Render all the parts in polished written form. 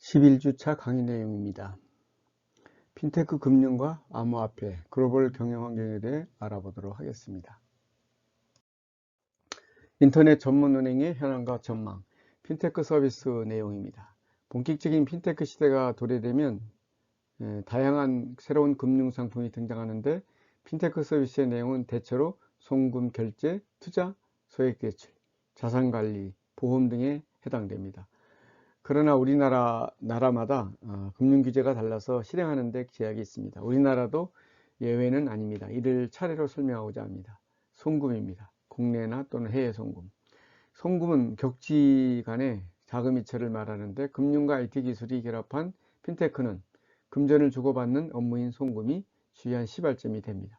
11주차 강의 내용입니다. 핀테크 금융과 암호화폐, 글로벌 경영 환경에 대해 알아보도록 하겠습니다. 인터넷 전문은행의 현황과 전망, 핀테크 서비스 내용입니다. 본격적인 핀테크 시대가 도래되면 다양한 새로운 금융상품이 등장하는데 핀테크 서비스의 내용은 대체로 송금, 결제, 투자, 소액 대출, 자산관리, 보험 등에 해당됩니다. 그러나 나라마다 금융규제가 달라서 실행하는 데 제약이 있습니다. 우리나라도 예외는 아닙니다. 이를 차례로 설명하고자 합니다. 송금입니다. 국내나 또는 해외 송금. 송금은 격지 간의 자금 이체를 말하는데 금융과 IT 기술이 결합한 핀테크는 금전을 주고받는 업무인 송금이 주요한 시발점이 됩니다.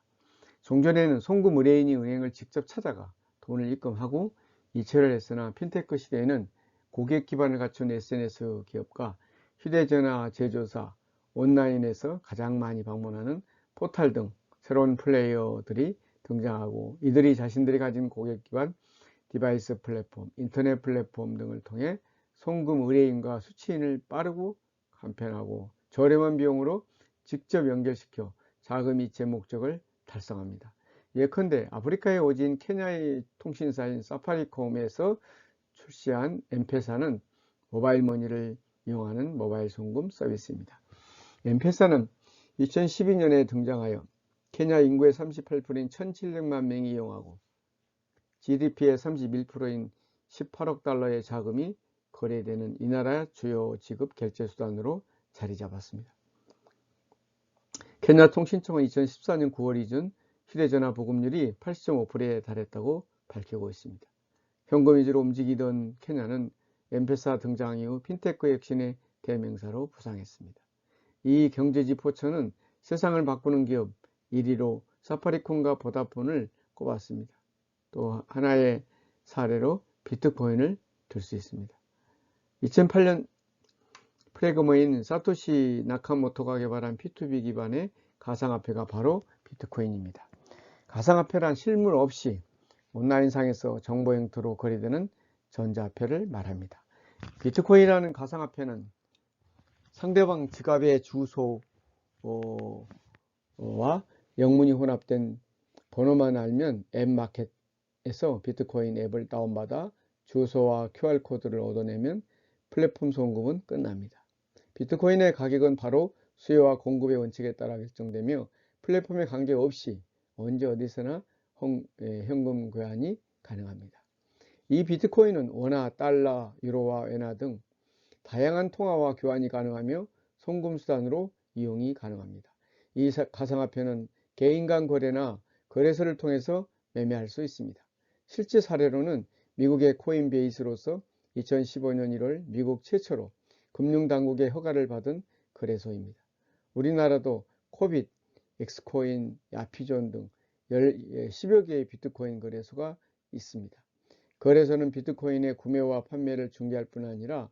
종전에는 송금 의뢰인이 은행을 직접 찾아가 돈을 입금하고 이체를 했으나 핀테크 시대에는 고객 기반을 갖춘 SNS 기업과 휴대전화 제조사, 온라인에서 가장 많이 방문하는 포털 등 새로운 플레이어들이 등장하고 이들이 자신들이 가진 고객 기반 디바이스 플랫폼, 인터넷 플랫폼 등을 통해 송금 의뢰인과 수취인을 빠르고 간편하고 저렴한 비용으로 직접 연결시켜 자금 이체 목적을 달성합니다. 예컨대 아프리카에 오진 케냐의 통신사인 사파리콤에서 출시한 엠페사는 모바일 머니를 이용하는 모바일 송금 서비스입니다. 엠페사는 2012년에 등장하여 케냐 인구의 38%인 1,700만 명이 이용하고 GDP의 31%인 18억 달러의 자금이 거래되는 이 나라의 주요 지급 결제 수단으로 자리 잡았습니다. 케냐 통신청은 2014년 9월 이전 휴대전화 보급률이 80.5%에 달했다고 밝히고 있습니다. 현금 위주로 움직이던 케냐는 엠페사 등장 이후 핀테크 혁신의 대명사로 부상했습니다. 이 경제지 포천은 세상을 바꾸는 기업 1위로 사파리콤과 보다폰을 꼽았습니다. 또 하나의 사례로 비트코인을 들 수 있습니다. 2008년 프로그래머인 사토시 나카모토가 개발한 P2B 기반의 가상화폐가 바로 비트코인입니다. 가상화폐란 실물 없이 온라인상에서 정보 형태로 거래되는 전자화폐를 말합니다. 비트코인이라는 가상화폐는 상대방 지갑의 주소와 영문이 혼합된 번호만 알면 앱마켓에서 비트코인 앱을 다운받아 주소와 QR코드를 얻어내면 플랫폼 송금은 끝납니다. 비트코인의 가격은 바로 수요와 공급의 원칙에 따라 결정되며 플랫폼에 관계없이 언제 어디서나 현금 교환이 가능합니다. 이 비트코인은 원화, 달러, 유로와 엔화 등 다양한 통화와 교환이 가능하며 송금 수단으로 이용이 가능합니다. 이 가상화폐는 개인 간 거래나 거래소를 통해서 매매할 수 있습니다. 실제 사례로는 미국의 코인베이스로서 2015년 1월 미국 최초로 금융당국의 허가를 받은 거래소입니다. 우리나라도 코빗, 엑스코인, 야피존 등 10여 개의 비트코인 거래소가 있습니다. 거래소는 비트코인의 구매와 판매를 중개할 뿐 아니라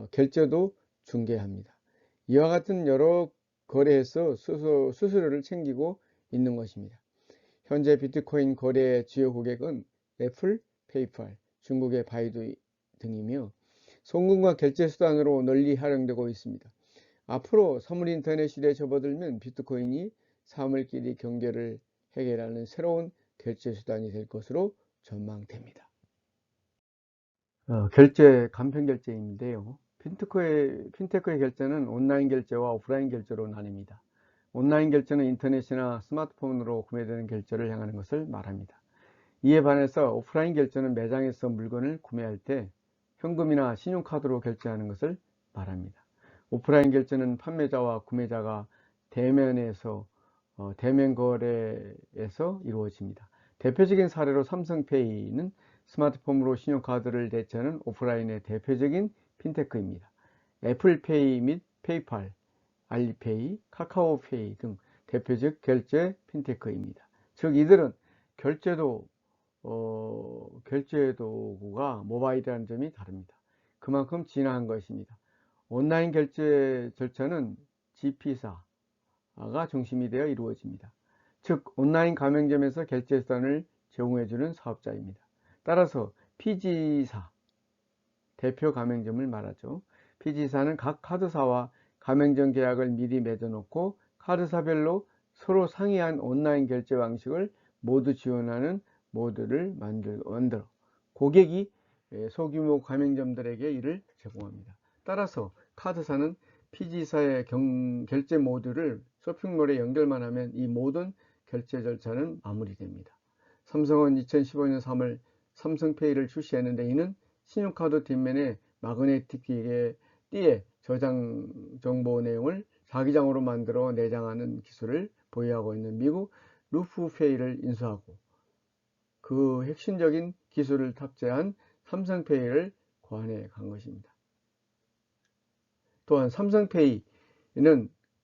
결제도 중개합니다. 이와 같은 여러 거래에서 수수료를 챙기고 있는 것입니다. 현재 비트코인 거래의 주요 고객은 애플, 페이팔, 중국의 바이두 등이며 송금과 결제 수단으로 널리 활용되고 있습니다. 앞으로 선물 인터넷 시대에 접어들면 비트코인이 사물끼리 경계를 해결하는 새로운 결제 수단이 될 것으로 전망됩니다. 결제, 간편 결제인데요. 핀테크의 결제는 온라인 결제와 오프라인 결제로 나뉩니다. 온라인 결제는 인터넷이나 스마트폰으로 구매되는 결제를 향하는 것을 말합니다. 이에 반해서 오프라인 결제는 매장에서 물건을 구매할 때 현금이나 신용카드로 결제하는 것을 말합니다. 오프라인 결제는 판매자와 구매자가 대면 거래에서 이루어집니다. 대표적인 사례로 삼성페이는 스마트폰으로 신용카드를 대체하는 오프라인의 대표적인 핀테크입니다. 애플페이 및 페이팔, 알리페이, 카카오페이 등 대표적 결제 핀테크입니다. 즉 이들은 결제 도구가 모바일이라는 점이 다릅니다. 그만큼 진화한 것입니다. 온라인 결제 절차는 GP사가 중심이 되어 이루어집니다. 즉 온라인 가맹점에서 결제 수단을 제공해주는 사업자입니다. 따라서 PG사, 대표 가맹점을 말하죠. PG사는 각 카드사와 가맹점 계약을 미리 맺어놓고 카드사별로 서로 상이한 온라인 결제 방식을 모두 지원하는 모드를 만들어 고객이 소규모 가맹점들에게 이를 제공합니다. 따라서 카드사는 PG사의 결제 모드를 쇼핑몰에 연결만 하면 이 모든 결제 절차는 마무리됩니다. 삼성은 2015년 3월 삼성페이를 출시했는데 이는 신용카드 뒷면에 마그네틱 띠에 저장 정보 내용을 자기장으로 만들어 내장하는 기술을 보유하고 있는 미국 루프페이를 인수하고 그 핵심적인 기술을 탑재한 삼성페이를 고안해 간 것입니다. 또한 삼성페이는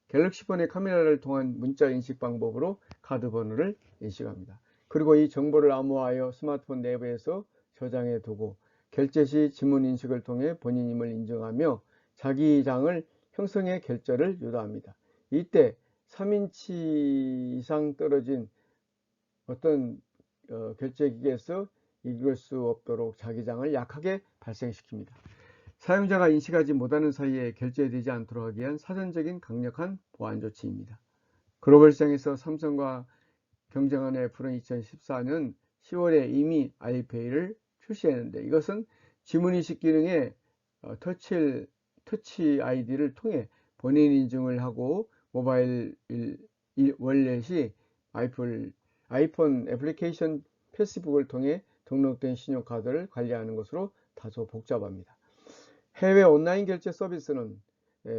갤럭시폰의 카메라를 통한 문자 인식 방법으로 카드 번호를 인식합니다. 그리고 이 정보를 암호화하여 스마트폰 내부에서 저장해 두고 결제 시 지문 인식을 통해 본인임을 인정하며 자기장을 형성해 결제를 유도합니다. 이때 3인치 이상 떨어진 어떤 결제기기에서 읽을 수 없도록 자기장을 약하게 발생시킵니다. 사용자가 인식하지 못하는 사이에 결제되지 않도록 하기 위한 사전적인 강력한 보안 조치입니다. 글로벌시장에서 삼성과 경쟁하는 애플은 2014년 10월에 이미 알리페이를 출시했는데 이것은 지문인식 기능에 터치 아이디를 통해 본인 인증을 하고 모바일 월렛이 아이폰 애플리케이션 패스북을 통해 등록된 신용카드를 관리하는 것으로 다소 복잡합니다. 해외 온라인 결제 서비스는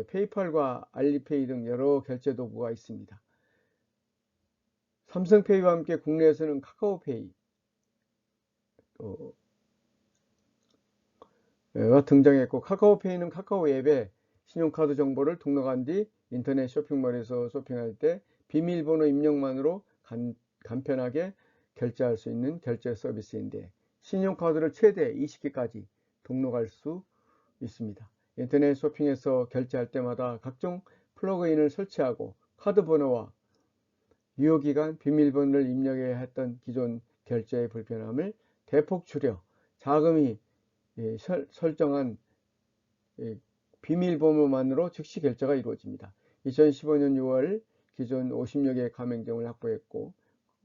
페이팔과 알리페이 등 여러 결제 도구가 있습니다. 삼성페이와 함께 국내에서는 카카오페이가 등장했고 카카오페이는 카카오 앱에 신용카드 정보를 등록한 뒤 인터넷 쇼핑몰에서 쇼핑할 때 비밀번호 입력만으로 간편하게 결제할 수 있는 결제 서비스인데 신용카드를 최대 20개까지 등록할 수 있습니다. 인터넷 쇼핑에서 결제할 때마다 각종 플러그인을 설치하고 카드 번호와 유효기간, 비밀번호를 입력해야 했던 기존 결제의 불편함을 대폭 줄여 자금이 설정한 비밀번호만으로 즉시 결제가 이루어집니다. 2015년 6월 기존 50여 개 가맹점을 확보했고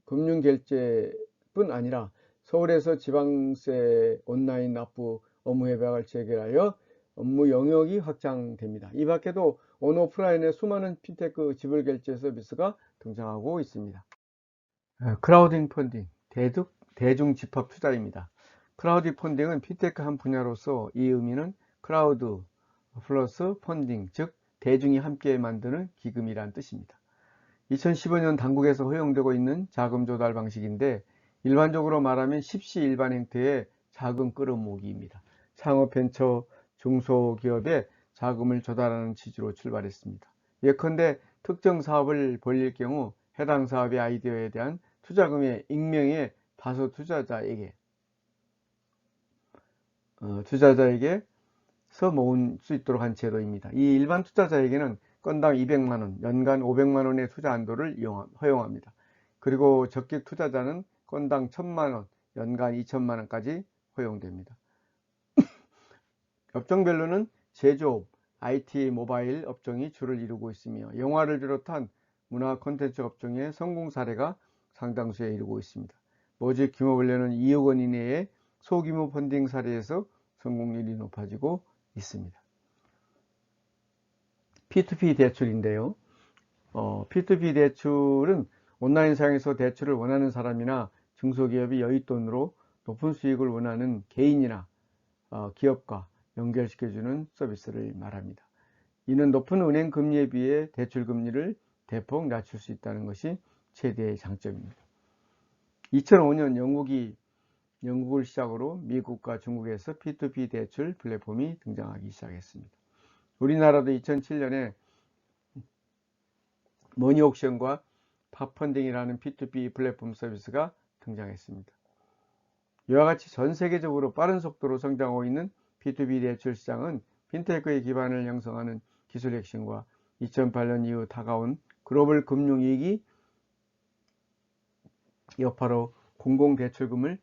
금융결제뿐 아니라 서울에서 지방세 온라인 납부 업무 협약을 체결하여 업무 영역이 확장됩니다. 이 밖에도 온오프라인의 수많은 핀테크 지불결제 서비스가 등장하고 있습니다. 크라우딩 펀딩, 대중집합 투자입니다. 크라우드 펀딩은 핀테크 한 분야로서 이 의미는 크라우드 플러스 펀딩, 즉 대중이 함께 만드는 기금이란 뜻입니다. 2015년 당국에서 허용되고 있는 자금 조달 방식인데 일반적으로 말하면 십시일반 형태의 자금 끌어모으기입니다. 창업 벤처 중소기업에 자금을 조달하는 취지로 출발했습니다. 예컨대 특정 사업을 벌릴 경우 해당 사업의 아이디어에 대한 투자금의 익명의 다수 투자자에게서 모을 수 있도록 한 제도입니다. 이 일반 투자자에게는 건당 200만원, 연간 500만원의 투자 한도를 허용합니다. 그리고 적격 투자자는 건당 1000만원, 연간 2000만원까지 허용됩니다. 업종별로는 제조업, IT, 모바일 업종이 주를 이루고 있으며 영화를 비롯한 문화 콘텐츠 업종의 성공 사례가 상당수에 이루고 있습니다. 모집 규모별로는 2억 원 이내의 소규모 펀딩 사례에서 성공률이 높아지고 있습니다. P2P 대출인데요. P2P 대출은 온라인상에서 대출을 원하는 사람이나 중소기업이 여윳돈으로 높은 수익을 원하는 개인이나 기업과 연결시켜주는 서비스를 말합니다. 이는 높은 은행 금리에 비해 대출 금리를 대폭 낮출 수 있다는 것이 최대의 장점입니다. 2005년 영국을 시작으로 미국과 중국에서 P2P 대출 플랫폼이 등장하기 시작했습니다. 우리나라도 2007년에 머니옥션과 팝펀딩이라는 P2P 플랫폼 서비스가 등장했습니다. 이와 같이 전 세계적으로 빠른 속도로 성장하고 있는 P2P 대출 시장은 핀테크의 기반을 형성하는 기술 혁신과 2008년 이후 다가온 글로벌 금융위기 여파로 공공대출금을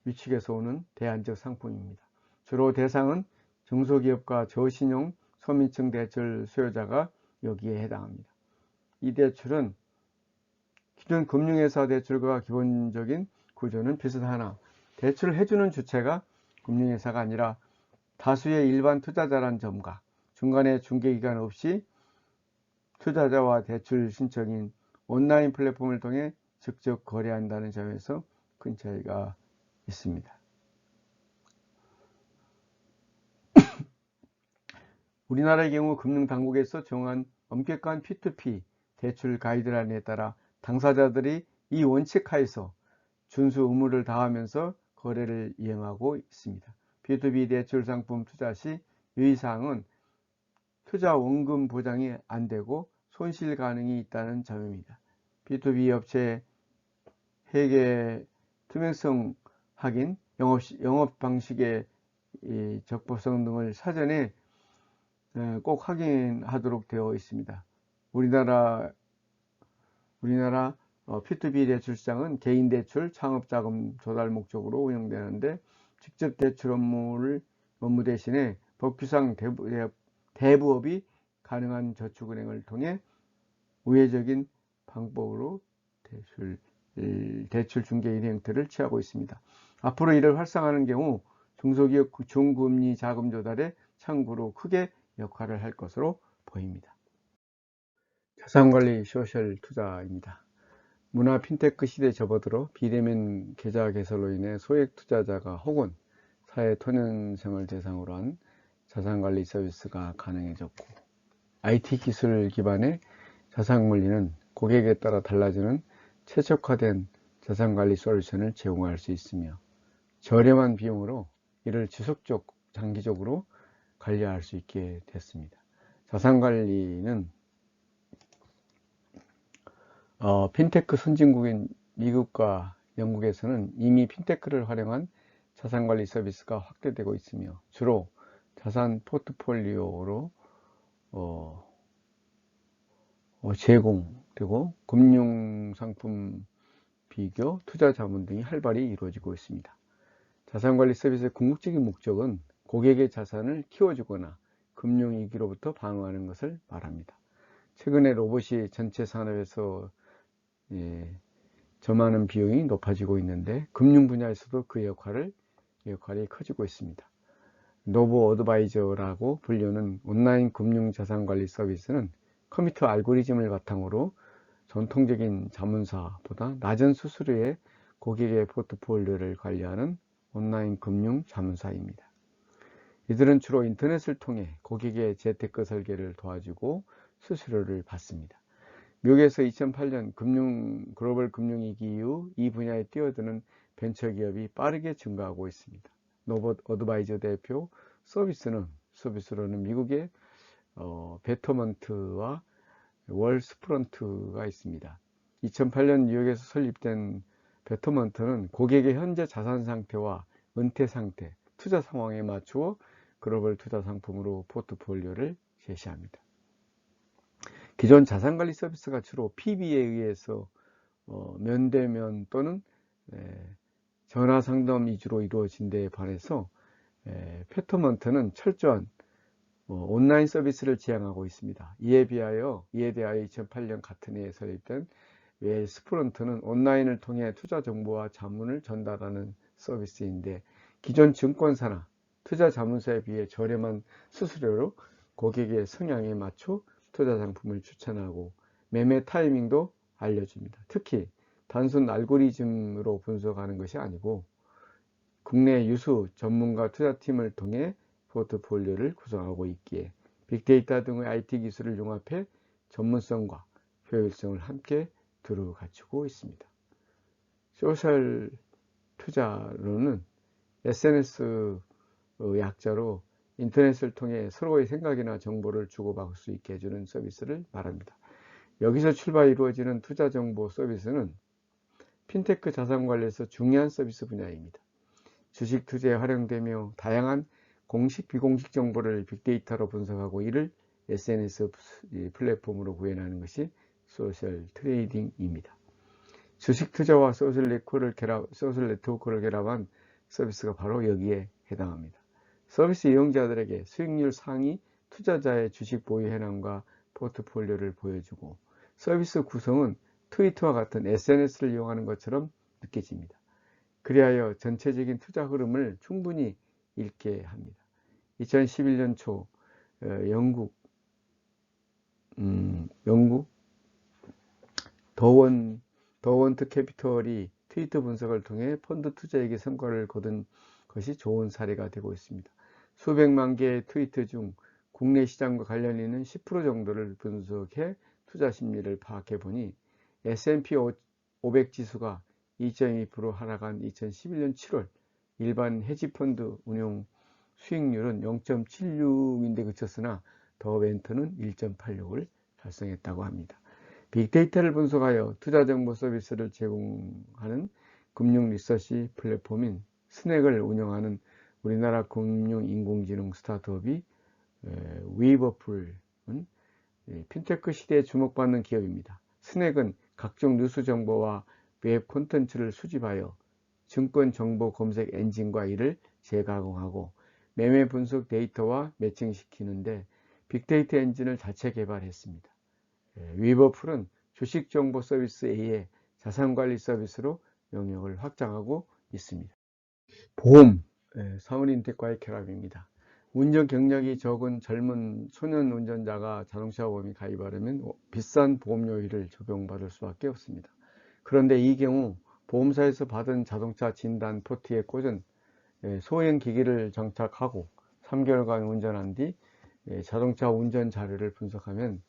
위축해서 오는 대안적 상품입니다. 주로 대상은 중소기업과 저신용 서민층 대출 수요자가 여기에 해당합니다. 이 대출은 기존 금융회사 대출과 기본적인 구조는 비슷하나 대출을 해주는 주체가 금융회사가 아니라 다수의 일반 투자자란 점과 중간에 중개기간 없이 투자자와 대출 신청인 온라인 플랫폼을 통해 직접 거래한다는 점에서 큰 차이가 있습니다. 우리나라의 경우 금융당국에서 정한 엄격한 P2P 대출 가이드라인에 따라 당사자들이 이 원칙 하에서 준수 의무를 다하면서 거래를 이행하고 있습니다. B2B 대출 상품 투자 시 유의사항은 투자 원금 보장이 안 되고 손실 가능이 있다는 점입니다. B2B 업체의 회계 투명성 확인, 영업 방식의 적법성 등을 사전에 꼭 확인하도록 되어 있습니다. 우리나라 P2B 대출 시장은 개인 대출, 창업자금 조달 목적으로 운영되는데 직접 대출 업무 대신에 법규상 대부업이 가능한 저축은행을 통해 우회적인 방법으로 대출 중개 일 형태를 취하고 있습니다. 앞으로 이를 활성화하는 경우 중소기업 중금리 자금 조달에 참고로 크게 역할을 할 것으로 보입니다. 자산관리 소셜 투자입니다. 문화 핀테크 시대에 접어들어 비대면 계좌 개설로 인해 소액 투자자가 혹은 사회 토년생을 대상으로 한 자산관리 서비스가 가능해졌고 IT 기술 기반의 자산관리는 고객에 따라 달라지는 최적화된 자산관리 솔루션을 제공할 수 있으며 저렴한 비용으로 이를 장기적으로 관리할 수 있게 됐습니다. 자산관리는 핀테크 선진국인 미국과 영국에서는 이미 핀테크를 활용한 자산관리 서비스가 확대되고 있으며 주로 자산 포트폴리오로 제공되고 금융상품 비교, 투자 자문 등이 활발히 이루어지고 있습니다. 자산관리 서비스의 궁극적인 목적은 고객의 자산을 키워주거나 금융위기로부터 방어하는 것을 말합니다. 최근에 로봇이 전체 산업에서 점하는 비용이 높아지고 있는데 금융 분야에서도 그 역할이 커지고 있습니다. 노보 어드바이저라고 불리는 온라인 금융 자산관리 서비스는 컴퓨터 알고리즘을 바탕으로 전통적인 자문사보다 낮은 수수료에 고객의 포트폴리오를 관리하는 온라인 금융 자문사입니다. 이들은 주로 인터넷을 통해 고객의 재테크 설계를 도와주고 수수료를 받습니다. 미국에서 2008년 글로벌 금융위기 이후 이 분야에 뛰어드는 벤처기업이 빠르게 증가하고 있습니다. 노봇 어드바이저 대표 서비스로는 미국의 베터먼트와 월스프런트가 있습니다. 2008년 뉴욕에서 설립된 베터먼트는 고객의 현재 자산 상태와 은퇴 상태, 투자 상황에 맞추어 글로벌 투자 상품으로 포트폴리오를 제시합니다. 기존 자산관리 서비스가 주로 PB에 의해서 면대면 또는 전화 상담 위주로 이루어진 데에 반해서 베터먼트는 철저한 온라인 서비스를 지향하고 있습니다. 이에 대하여 2008년 같은 해에 설립된 웰스프런트는 온라인을 통해 투자 정보와 자문을 전달하는 서비스인데 기존 증권사나 투자 자문사에 비해 저렴한 수수료로 고객의 성향에 맞춰 투자 상품을 추천하고 매매 타이밍도 알려줍니다. 특히 단순 알고리즘으로 분석하는 것이 아니고 국내 유수 전문가 투자팀을 통해 포트폴리오를 구성하고 있기에 빅데이터 등의 IT 기술을 융합해 전문성과 효율성을 함께 두루 갖추고 있습니다. 소셜 투자로는 SNS 약자로 인터넷을 통해 서로의 생각이나 정보를 주고받을 수 있게 해주는 서비스를 말합니다. 여기서 출발이 이루어지는 투자 정보 서비스는 핀테크 자산관리에서 중요한 서비스 분야입니다. 주식 투자에 활용되며 다양한 공식 비공식 정보를 빅데이터로 분석하고 이를 SNS 플랫폼으로 구현하는 것이 소셜 트레이딩입니다. 주식 투자와 소셜 네트워크를 결합한 서비스가 바로 여기에 해당합니다. 서비스 이용자들에게 수익률 상위 투자자의 주식 보유 현황과 포트폴리오를 보여주고, 서비스 구성은 트위터와 같은 SNS를 이용하는 것처럼 느껴집니다. 그리하여 전체적인 투자 흐름을 충분히 읽게 합니다. 2011년 초 영국 더원트 캐피털이 트위터 분석을 통해 펀드 투자액의 성과를 거둔 것이 좋은 사례가 되고 있습니다. 수백만 개의 트위터 중 국내 시장과 관련 있는 10% 정도를 분석해 투자 심리를 파악해 보니 S&P 500 지수가 2.2% 하락한 2011년 7월 일반 헤지펀드 운용 수익률은 0.76인데 그쳤으나 더벤터는 1.86을 달성했다고 합니다. 빅데이터를 분석하여 투자정보 서비스를 제공하는 금융 리서치 플랫폼인 스낵을 운영하는 우리나라 금융인공지능 스타트업이 위버풀은 핀테크 시대에 주목받는 기업입니다. 스낵은 각종 뉴스 정보와 웹 콘텐츠를 수집하여 증권 정보 검색 엔진과 이를 재가공하고 매매 분석 데이터와 매칭시키는데 빅데이터 엔진을 자체 개발했습니다. 위버풀은 주식 정보 서비스 A의 자산관리 서비스로 영역을 확장하고 있습니다. 보험, 사물인텍과의 결합입니다. 운전 경력이 적은 젊은 소년 운전자가 자동차 보험에 가입하려면 비싼 보험료율을 적용받을 수밖에 없습니다. 그런데 이 경우 보험사에서 받은 자동차 진단 포트에 꽂은 소형 기기를 장착하고 3개월간 운전한 뒤 자동차 운전 자료를 분석하면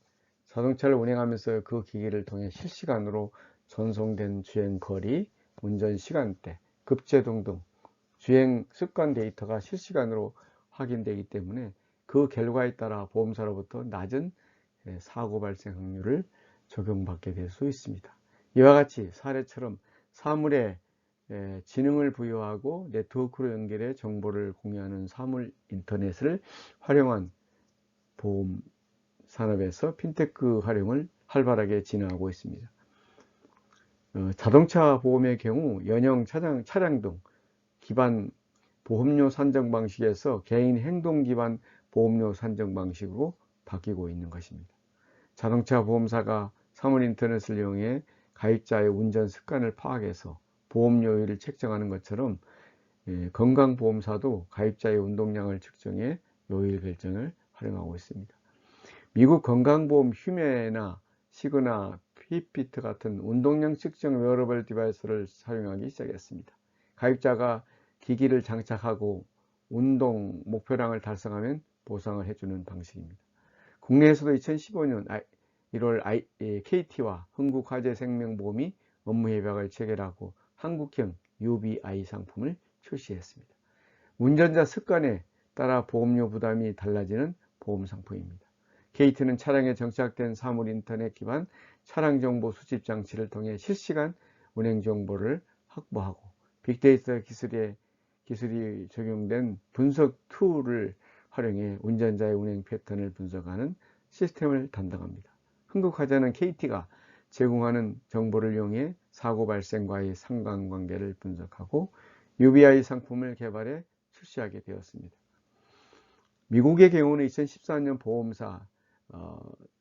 자동차를 운행하면서 그 기기를 통해 실시간으로 전송된 주행 거리, 운전 시간대, 급제동 등 주행 습관 데이터가 실시간으로 확인되기 때문에 그 결과에 따라 보험사로부터 낮은 사고 발생 확률을 적용받게 될 수 있습니다. 이와 같이 사례처럼 사물에 지능을 부여하고 네트워크로 연결해 정보를 공유하는 사물 인터넷을 활용한 보험 산업에서 핀테크 활용을 활발하게 진행하고 있습니다. 자동차 보험의 경우 연형 차량 등 기반 보험료 산정 방식에서 개인 행동 기반 보험료 산정 방식으로 바뀌고 있는 것입니다. 자동차 보험사가 사물 인터넷을 이용해 가입자의 운전 습관을 파악해서 보험료율을 책정하는 것처럼 건강보험사도 가입자의 운동량을 측정해 요율 결정을 활용하고 있습니다. 미국 건강보험 휴메나 시그나 핏비트 같은 운동량 측정 웨어러블 디바이스를 사용하기 시작했습니다. 가입자가 기기를 장착하고 운동 목표량을 달성하면 보상을 해주는 방식입니다. 국내에서도 2015년 1월 KT와 흥국화재생명보험이 업무 협약을 체결하고 한국형 UBI 상품을 출시했습니다. 운전자 습관에 따라 보험료 부담이 달라지는 보험 상품입니다. KT는 차량에 정착된 사물 인터넷 기반 차량 정보 수집 장치를 통해 실시간 운행 정보를 확보하고 빅데이터 기술이 적용된 분석 툴을 활용해 운전자의 운행 패턴을 분석하는 시스템을 담당합니다. 흥국화재는 KT가 제공하는 정보를 이용해 사고 발생과의 상관관계를 분석하고 UBI 상품을 개발해 출시하게 되었습니다. 미국의 경우는 2014년 보험사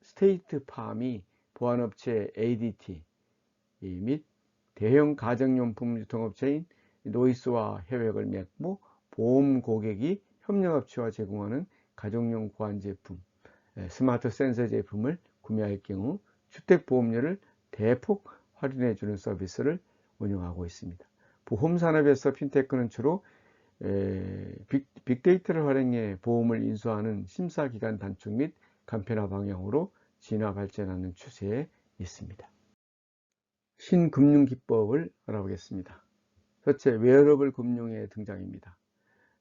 스테이트팜이 보안업체 ADT 및 대형 가정용품 유통업체인 노이스와 협약을 맺고 보험 고객이 협력업체와 제공하는 가정용 보안 제품, 스마트 센서 제품을 구매할 경우 주택보험료를 대폭 할인해주는 서비스를 운영하고 있습니다. 보험산업에서 핀테크는 주로 빅데이터를 활용해 보험을 인수하는 심사기간 단축 및 간편화 방향으로 진화 발전하는 추세에 있습니다. 신금융기법을 알아보겠습니다. 첫째, 웨어러블 금융의 등장입니다.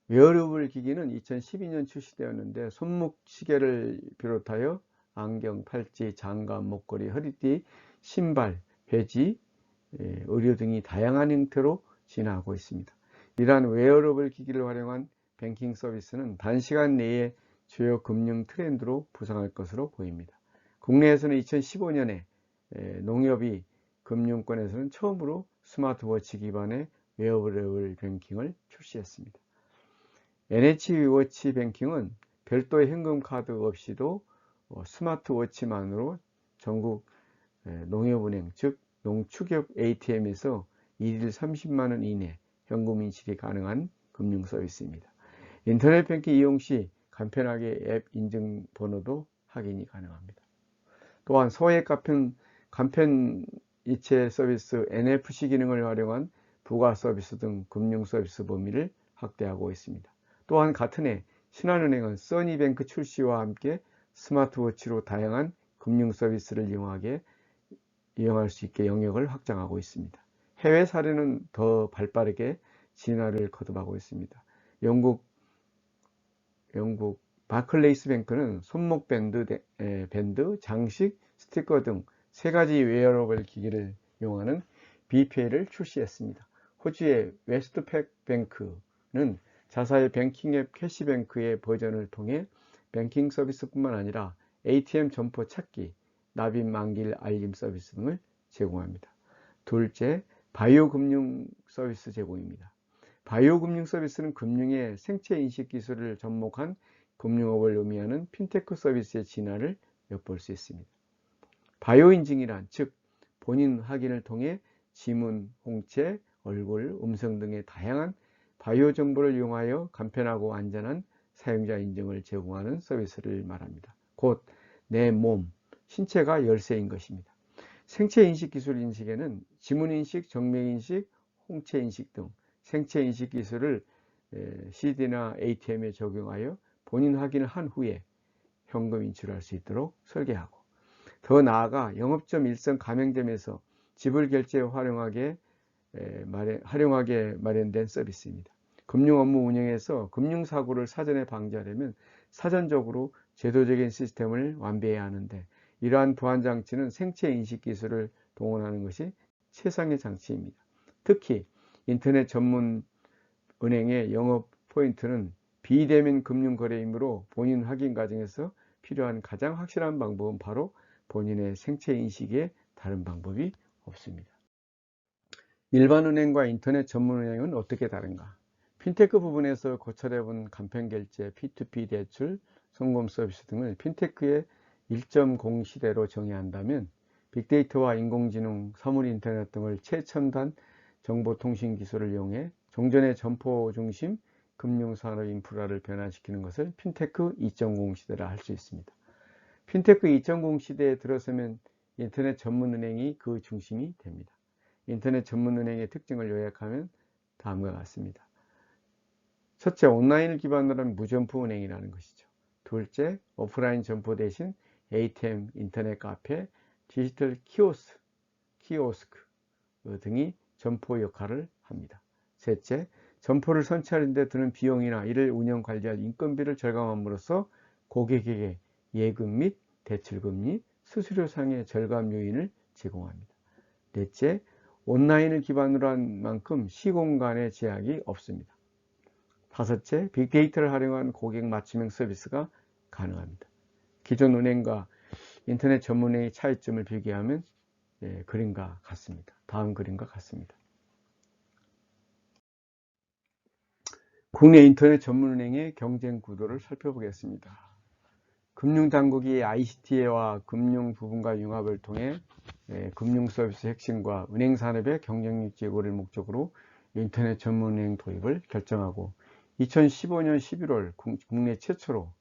웨어러블 기기는 2012년 출시되었는데 손목 시계를 비롯하여 안경, 팔찌, 장갑, 목걸이, 허리띠, 신발, 배지, 의류 등이 다양한 형태로 진화하고 있습니다. 이러한 웨어러블 기기를 활용한 뱅킹 서비스는 단시간 내에 주요 금융 트렌드로 부상할 것으로 보입니다. 국내에서는 2015년에 농협이 금융권에서는 처음으로 스마트워치 기반의 웨어러블 뱅킹을 출시했습니다. NH워치 뱅킹은 별도의 현금카드 없이도 스마트워치만으로 전국 농협은행, 즉 농축협 ATM에서 일일 30만원 이내 현금 인식이 가능한 금융 서비스입니다. 인터넷 뱅킹 이용 시 간편하게 앱 인증 번호도 확인이 가능합니다. 또한 소액 간편 이체 서비스 NFC 기능을 활용한 부가 서비스 등 금융 서비스 범위를 확대하고 있습니다. 또한 같은 해 신한은행은 써니뱅크 출시와 함께 스마트워치로 다양한 금융 서비스를 이용할 수 있게 영역을 확장하고 있습니다. 해외 사례는 더 발빠르게 진화를 거듭하고 있습니다. 영국 바클레이스 뱅크는 손목 밴드, 장식, 스티커 등 3가지 웨어러블 기기를 이용하는 BPA를 출시했습니다. 호주의 웨스트팩 뱅크는 자사의 뱅킹 앱 캐시뱅크의 버전을 통해 뱅킹 서비스뿐만 아니라 ATM 점포 찾기, 납입 만기일 알림 서비스 등을 제공합니다. 둘째, 바이오 금융 서비스 제공입니다. 바이오 금융 서비스는 금융의 생체 인식 기술을 접목한 금융업을 의미하는 핀테크 서비스의 진화를 엿볼 수 있습니다. 바이오 인증이란 즉 본인 확인을 통해 지문, 홍채, 얼굴, 음성 등의 다양한 바이오 정보를 이용하여 간편하고 안전한 사용자 인증을 제공하는 서비스를 말합니다. 곧 내 몸, 신체가 열쇠인 것입니다. 생체 인식 기술 인식에는 지문 인식, 정맥 인식, 홍채 인식 등 생체 인식 기술을 CD나 ATM에 적용하여 본인 확인을 한 후에 현금 인출할 수 있도록 설계하고, 더 나아가 영업점 일선 가맹점에서 지불 결제에 활용하게 마련된 서비스입니다. 금융 업무 운영에서 금융사고를 사전에 방지하려면 사전적으로 제도적인 시스템을 완비해야 하는데, 이러한 보안 장치는 생체 인식 기술을 동원하는 것이 최상의 장치입니다. 특히 인터넷 전문 은행의 영업 포인트는 비대면 금융 거래이므로 본인 확인 과정에서 필요한 가장 확실한 방법은 바로 본인의 생체 인식에 다른 방법이 없습니다. 일반 은행과 인터넷 전문 은행은 어떻게 다른가? 핀테크 부분에서 고찰해본 간편결제, P2P 대출, 송금 서비스 등을 핀테크의 1.0 시대로 정의한다면, 빅데이터와 인공지능, 사물인터넷 등을 최첨단 정보통신 기술을 이용해 종전의 점포 중심 금융산업 인프라를 변화시키는 것을 핀테크 2.0 시대라 할 수 있습니다. 핀테크 2.0 시대에 들어서면 인터넷 전문은행이 그 중심이 됩니다. 인터넷 전문은행의 특징을 요약하면 다음과 같습니다. 첫째, 온라인을 기반으로 한 무점포 은행이라는 것이죠. 둘째, 오프라인 점포 대신 ATM, 인터넷 카페, 디지털 키오스크 등이 점포 역할을 합니다. 셋째, 점포를 선취하는 데 드는 비용이나 이를 운영 관리할 인건비를 절감함으로써 고객에게 예금 및 대출금리, 수수료상의 절감 요인을 제공합니다. 넷째, 온라인을 기반으로 한 만큼 시공간의 제약이 없습니다. 다섯째, 빅데이터를 활용한 고객 맞춤형 서비스가 가능합니다. 기존 은행과 인터넷 전문은행의 차이점을 비교하면 그림과 같습니다. 다음 그림과 같습니다. 국내 인터넷 전문은행의 경쟁 구도를 살펴보겠습니다. 금융당국이 ICT와 금융 부분과 융합을 통해 금융서비스 혁신과 은행산업의 경쟁력 제고를 목적으로 인터넷 전문은행 도입을 결정하고, 2015년 11월 국내 최초로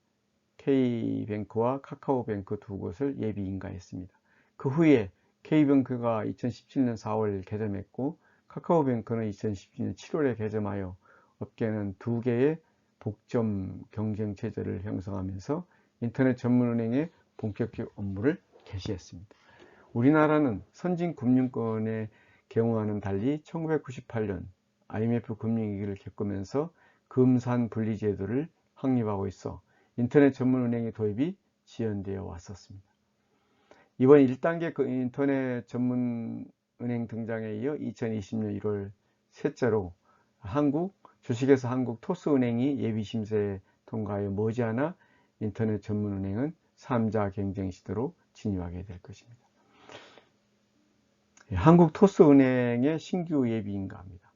K뱅크와 카카오뱅크 두 곳을 예비 인가했습니다. 그 후에 K뱅크가 2017년 4월 개점했고, 카카오뱅크는 2017년 7월에 개점하여 업계는 두 개의 복점 경쟁 체제를 형성하면서 인터넷 전문은행의 본격적 업무를 개시했습니다. 우리나라는 선진 금융권의 경우와는 달리 1998년 IMF 금융위기를 겪으면서 금산 분리 제도를 확립하고 있어 인터넷 전문은행의 도입이 지연되어 왔었습니다. 이번 1단계 인터넷 전문은행 등장에 이어 2020년 1월 셋째로 주식회사 한국 토스은행이 예비심사에 통과하여 머지않아 인터넷 전문은행은 3자 경쟁 시대로 진입하게 될 것입니다. 한국 토스은행의 신규 예비인가입니다.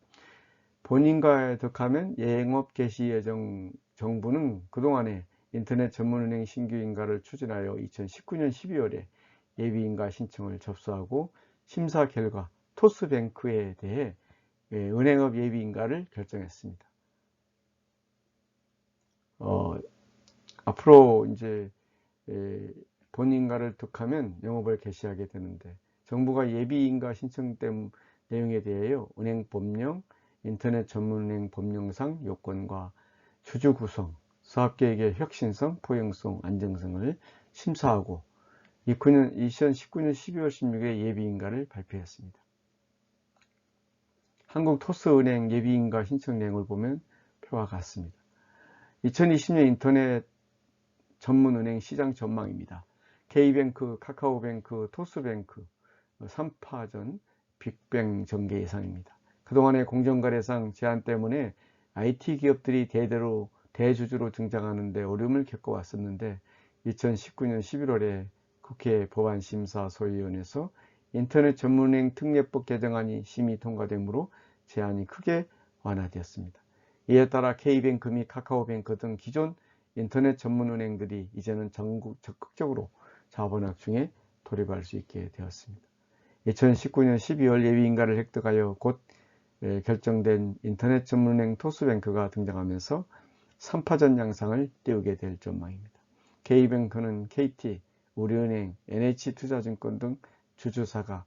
본인과에 득하면 영업 개시 예정 정부는 그동안에 인터넷 전문은행 신규 인가를 추진하여 2019년 12월에 예비인가 신청을 접수하고 심사 결과 토스뱅크에 대해 은행업 예비인가를 결정했습니다. 앞으로 이제 본인가를 득하면 영업을 개시하게 되는데, 정부가 예비인가 신청된 내용에 대하여 은행 법령, 인터넷 전문은행 법령상 요건과 주주 구성, 사업계획의 혁신성, 포용성, 안정성을 심사하고 2019년 12월 16일 예비인가를 발표했습니다. 한국토스은행 예비인가 신청 내용을 보면 표와 같습니다. 2020년 인터넷 전문은행 시장 전망입니다. K뱅크, 카카오뱅크, 토스뱅크 3파전 빅뱅 전개 예상입니다. 그동안의 공정거래상 제한 때문에 IT 기업들이 대대로 대주주로 등장하는데 어려움을 겪어왔었는데 2019년 11월에 국회 법안심사소위원회에서 인터넷 전문은행 특례법 개정안이 심의 통과되므로 제한이 크게 완화되었습니다. 이에 따라 K뱅크 및 카카오뱅크 등 기존 인터넷 전문은행들이 이제는 적극적으로 자본학중에 돌입할 수 있게 되었습니다. 2019년 12월 예비인가를 획득하여 곧 결정된 인터넷 전문은행 토스뱅크가 등장하면서 3파전 양상을 띄우게 될 전망입니다. K뱅크는 KT, 우리은행, NH투자증권 등 주주사가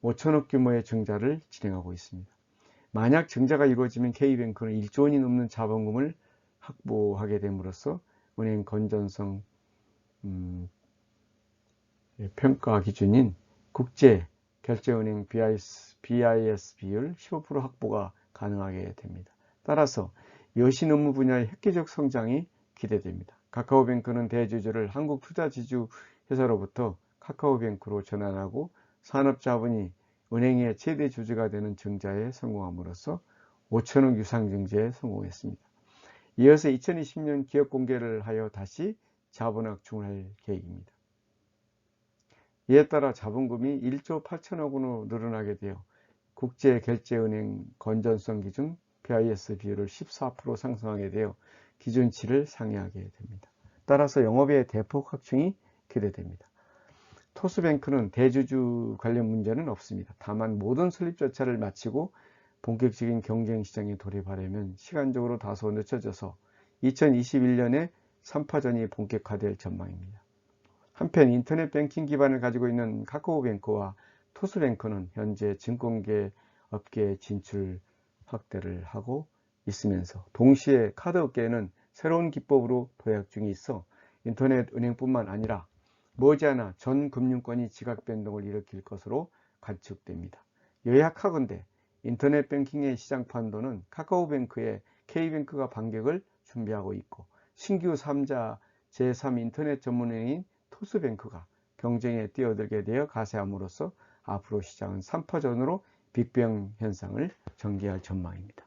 5천억 규모의 증자를 진행하고 있습니다. 만약 증자가 이루어지면 K뱅크는 1조 원이 넘는 자본금을 확보하게 됨으로써 은행 건전성 평가 기준인 국제 결제은행 BIS 비율 15% 확보가 가능하게 됩니다. 따라서 여신 업무 분야의 획기적 성장이 기대됩니다. 카카오뱅크는 대주주를 한국투자지주회사로부터 카카오뱅크로 전환하고 산업자본이 은행의 최대 주주가 되는 증자에 성공함으로써 5천억 유상 증자에 성공했습니다. 이어서 2020년 기업 공개를 하여 다시 자본학중을 할 계획입니다. 이에 따라 자본금이 1조 8천억 원으로 늘어나게 되어 국제결제은행 건전성 기준 BIS 비율을 14% 상승하게 되어 기준치를 상회하게 됩니다. 따라서 영업의 대폭 확충이 기대됩니다. 토스뱅크는 대주주 관련 문제는 없습니다. 다만 모든 설립 절차를 마치고 본격적인 경쟁 시장에 돌입하려면 시간적으로 다소 늦춰져서 2021년에 3파전이 본격화될 전망입니다. 한편 인터넷 뱅킹 기반을 가지고 있는 카카오뱅크와 토스뱅크는 현재 증권계 업계 진출 확대를 하고 있으면서 동시에 카드 업계에는 새로운 기법으로 도약 중에 있어 인터넷 은행뿐만 아니라 머지않아 전 금융권이 지각 변동을 일으킬 것으로 관측됩니다. 요약하건대 인터넷 뱅킹의 시장 판도는 카카오뱅크에 K뱅크가 반격을 준비하고 있고 신규 3자 제3 인터넷 전문은행인 토스뱅크가 경쟁에 뛰어들게 되어 가세함으로써 앞으로 시장은 3파전으로 빅뱅 현상을 전개할 전망입니다.